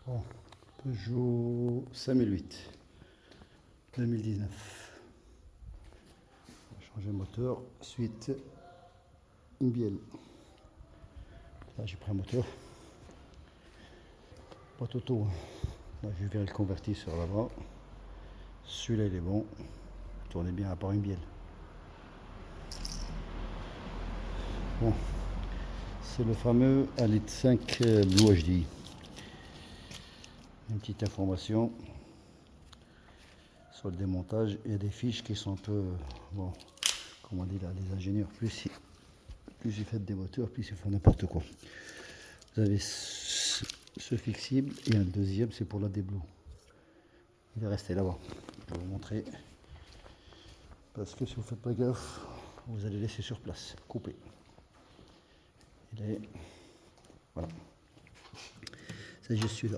Bon, Peugeot 5008 2019. On va changer le moteur. Suite une bielle. Là j'ai pris un moteur. Pas auto. Là je vais le convertir sur là-bas. Celui-là il est bon. Tournez bien à part une bielle. Bon, c'est le fameux 1,5 litre Blue HD. Une petite information sur le démontage. Il y a des fiches qui sont un peu, bon, comment on dit là, les ingénieurs, plus ils font des moteurs, plus ils font n'importe quoi. Vous avez ce flexible et un deuxième, c'est pour la déblue. Il est resté là-bas. Je vais vous montrer. Parce que si vous ne faites pas gaffe, vous allez laisser sur place, couper. Il est, voilà. C'est juste celui-là.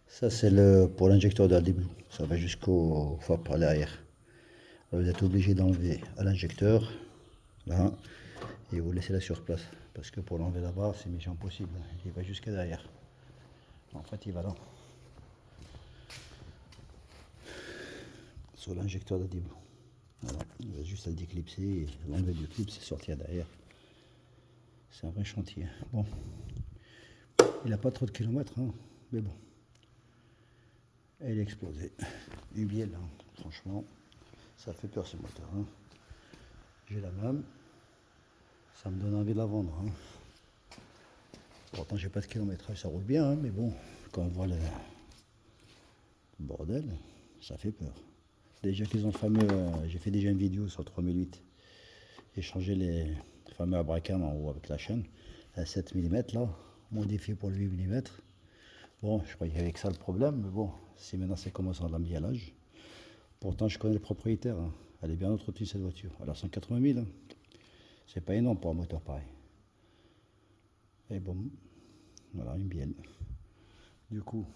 Ça c'est pour l'injecteur de la déblue. Ça va jusqu'au FAP à l'arrière. Vous êtes obligé d'enlever à l'injecteur, là, et vous laissez là sur place. Parce que pour l'enlever là-bas, c'est mission impossible. Il va jusqu'à derrière. En fait, il va là. Sur l'injecteur de déblue. Voilà. Il va juste à le déclipser et l'enlever du clip, c'est sortir derrière. C'est un vrai chantier. Bon. Il n'a pas trop de kilomètres, hein, mais bon. Et il est explosé. Une bielle, hein. Franchement, ça fait peur ce moteur. Hein. J'ai la même. Ça me donne envie de la vendre. Hein. Pourtant, j'ai pas de kilométrage, ça roule bien, hein, mais bon, quand on voit le bordel, ça fait peur. Déjà qu'ils ont le fameux, j'ai fait déjà une vidéo sur 3008. J'ai changé les fameux abracam en haut avec la chaîne, à 7 mm là, modifié pour le 8 mm. Bon, je croyais qu'avec ça le problème, mais bon, si maintenant c'est commencé en l'emballage. Pourtant, je connais le propriétaire, hein. Elle est bien entretenue cette voiture. Elle a 180 000, hein. C'est pas énorme pour un moteur pareil. Et bon, voilà, une bielle. Du coup,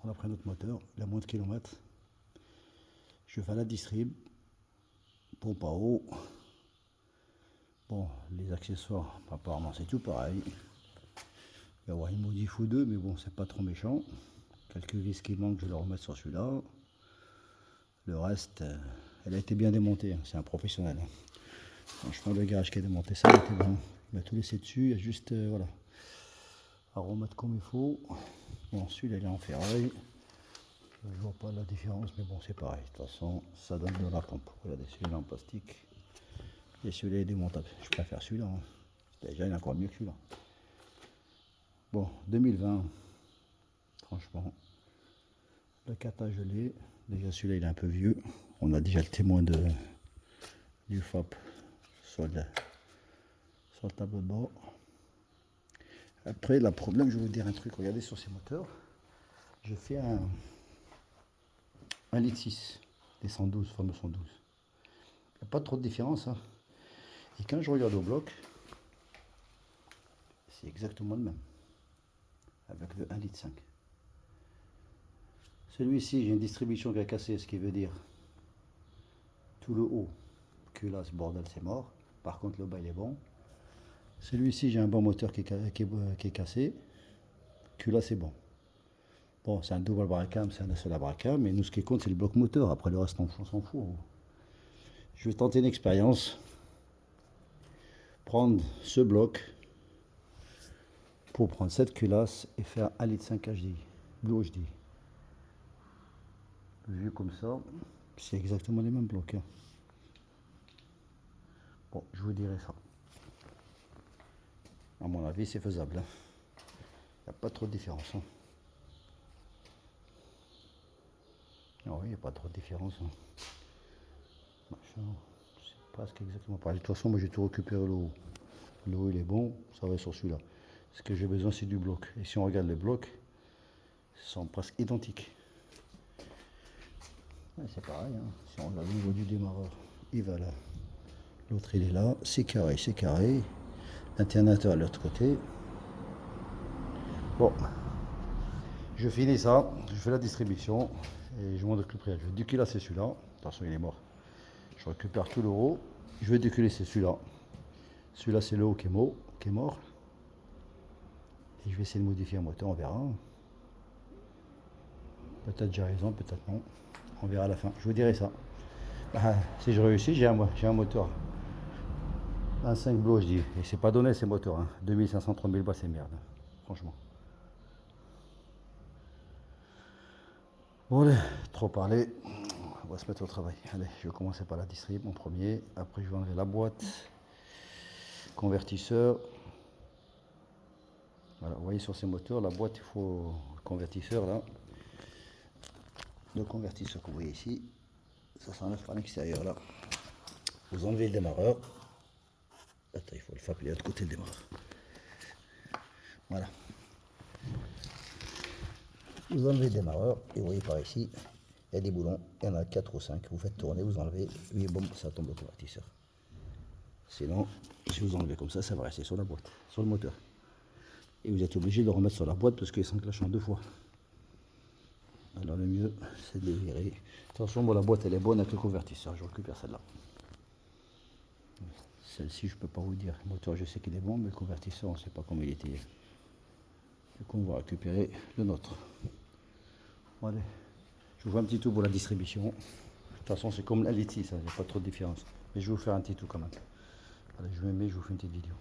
on a pris notre moteur, il a moins de kilomètres. Je fais la distrib, pompe à eau. Bon, les accessoires, apparemment c'est tout pareil. Il va y avoir une modif ou deux, mais bon, c'est pas trop méchant. Quelques vis qui manquent, je vais les remettre sur celui-là. Le reste, elle a été bien démontée, hein. C'est un professionnel. Hein. Franchement, le garage qui a démonté ça, il était bon. Il a tout laissé dessus, il y a juste, voilà, à remettre comme il faut. Bon, celui-là, il est en ferraille. Je ne vois pas la différence, mais bon, c'est pareil. De toute façon, ça donne de la pompe. Regardez, celui-là en plastique. Et celui-là est démontable. Je préfère celui-là. Hein. Déjà, il est encore mieux que celui-là. Bon, 2020. Franchement, le catage gelé. Déjà, celui-là, il est un peu vieux. On a déjà le témoin du FAP sur le tableau de bord. Après, le problème, je vais vous dire un truc. Regardez sur ces moteurs. J'ai fait un litre 6 des 112, fameux 112. Il n'y a pas trop de différence. Hein. Et quand je regarde au bloc, c'est exactement le même. Avec le 1,5 litre. Celui-ci, j'ai une distribution qui a cassé, ce qui veut dire tout le haut. Culasse, bordel, c'est mort. Par contre, le bas, il est bon. Celui-ci, j'ai un bon moteur qui est cassé. Culasse, c'est bon. Bon, c'est un double abracam, c'est un seul abracam, mais nous, ce qui compte, c'est le bloc moteur. Après, le reste, on s'en fout. Je vais tenter une expérience. Prendre ce bloc pour prendre cette culasse et faire 1,5 litre HD, Blue HD. Vu comme ça, c'est exactement les mêmes blocs. Hein. Bon, je vous dirai ça. À mon avis, c'est faisable. Hein. Il n'y a pas trop de différence. Hein. Ah oui, il n'y a pas trop de différence. Hein. C'est presque exactement pareil. De toute façon, moi j'ai tout récupéré le haut. Le haut, il est bon, ça va sur celui-là. Ce que j'ai besoin, c'est du bloc. Et si on regarde les blocs, ils sont presque identiques. Ouais, c'est pareil. Hein. Si on regarde au niveau du démarreur, il va là. L'autre, il est là. C'est carré, c'est carré. L'internateur à l'autre côté. Bon, je finis ça, je fais la distribution et je m'en occuperai. Je vais déculer c'est celui-là. De toute façon, il est mort. Je récupère tout le haut. Je vais déculer c'est celui-là. Celui-là, c'est le haut qui est mort. Et je vais essayer de modifier un moteur, on verra. Peut-être j'ai raison, peut-être non. On verra à la fin. Je vous dirai ça. Ah, si je réussis, j'ai un moteur. Un 5 blocs, je dis. Et c'est pas donné ces moteurs. Hein. 2500, 3000 balles, c'est merde. Franchement. Bon, allez, trop parlé. On va se mettre au travail. Allez, je vais commencer par la distrib, mon premier. Après, je vais enlever la boîte. Convertisseur. Voilà, vous voyez sur ces moteurs, la boîte, il faut le convertisseur là. Le convertisseur que vous voyez ici, ça s'enlève par l'extérieur là. Vous enlevez le démarreur. Attends, il faut le faire de l'autre côté le démarreur. Voilà. Vous enlevez le démarreur et vous voyez par ici, il y a des boulons, il y en a 4 ou 5. Vous faites tourner, vous enlevez, et bon, ça tombe au convertisseur. Sinon, si vous enlevez comme ça va rester sur la boîte, sur le moteur. Et vous êtes obligé de le remettre sur la boîte parce qu'il s'enclenche en 2 fois. Alors le mieux, c'est de les virer. Attention, bon, la boîte elle est bonne avec le convertisseur, je récupère celle-là. Celle-ci, je peux pas vous dire. Le moteur, je sais qu'il est bon, mais le convertisseur, on ne sait pas comment il était. Du coup, on va récupérer le nôtre. Bon, allez, je vous fais un petit tour pour la distribution. De toute façon, c'est comme la Liti, ça, il n'y a pas trop de différence. Mais je vais vous faire un petit tour quand même. Allez, je me mets, je vous fais une petite vidéo.